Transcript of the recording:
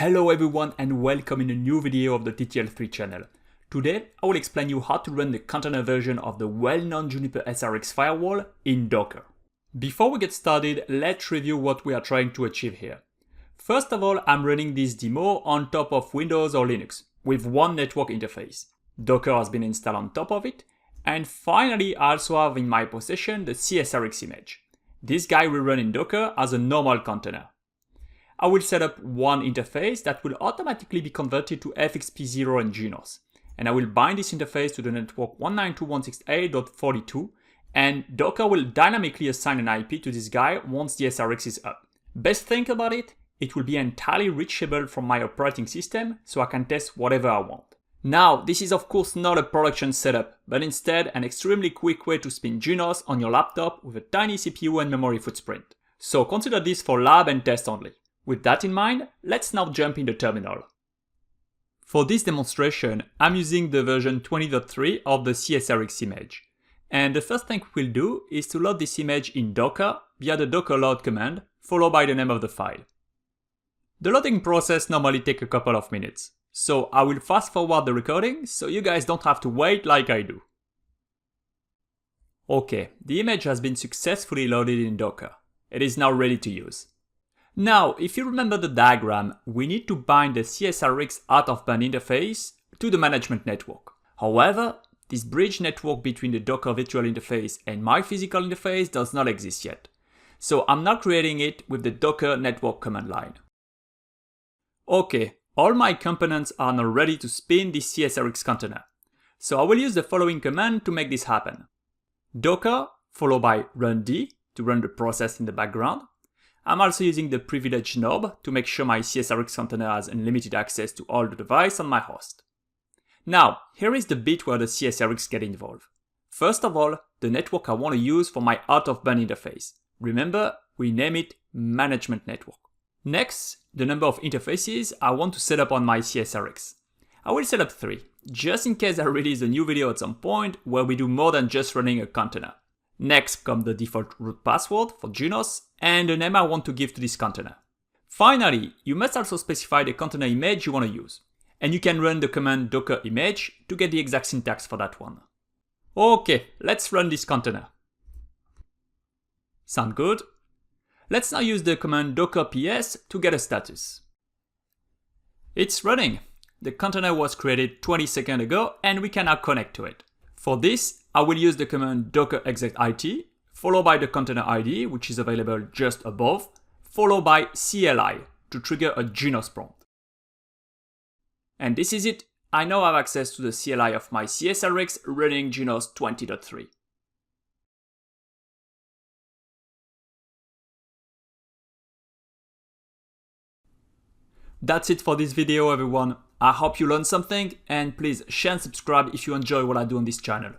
Hello everyone and welcome in a new video of the TTL3 channel. Today I will explain you how to run the container version of the well-known Juniper SRX firewall in Docker. Before we get started, let's review what we are trying to achieve here. First of all, I'm running this demo on top of Windows or Linux with one network interface. Docker has been installed on top of it, and finally I also have in my possession the csrx image. This guy will run in Docker as a normal container. I will set up one interface that will automatically be converted to FXP0 and Junos. And I will bind this interface to the network 192.168.42, and Docker will dynamically assign an IP to this guy once the SRX is up. Best thing about it, it will be entirely reachable from my operating system, so I can test whatever I want. Now, this is of course not a production setup, but instead an extremely quick way to spin Junos on your laptop with a tiny CPU and memory footprint. So consider this for lab and test only. With that in mind, let's now jump in the terminal. For this demonstration, I'm using the version 20.3 of the csrx image. And the first thing we'll do is to load this image in Docker via the docker load command, followed by the name of the file. The loading process normally takes a couple of minutes, so I will fast forward the recording so you guys don't have to wait like I do. Okay, the image has been successfully loaded in Docker. It is now ready to use. Now, if you remember the diagram, we need to bind the csrx out-of-band interface to the management network. However, this bridge network between the Docker virtual interface and my physical interface does not exist yet. So I'm now creating it with the Docker network command line. Okay, all my components are now ready to spin this csrx container. So I will use the following command to make this happen. Docker followed by run d to run the process in the background. I'm also using the privilege knob to make sure my csrx container has unlimited access to all the devices on my host. Now, here is the bit where the csrx get involved. First of all, the network I want to use for my out-of-band interface. Remember, we name it management network. Next, the number of interfaces I want to set up on my csrx. I will set up 3, just in case I release a new video at some point where we do more than just running a container. Next comes the default root password for Junos and the name I want to give to this container. Finally, you must also specify the container image you want to use. And you can run the command docker image to get the exact syntax for that one. Okay, let's run this container. Sound good? Let's now use the command docker ps to get a status. It's running. The container was created 20 seconds ago and we can now connect to it. For this, I will use the command docker exec it, followed by the container ID, which is available just above, followed by CLI to trigger a Junos prompt. And this is it. I now have access to the CLI of my csrx running Junos 20.3. That's it for this video, everyone. I hope you learned something, and please share and subscribe if you enjoy what I do on this channel.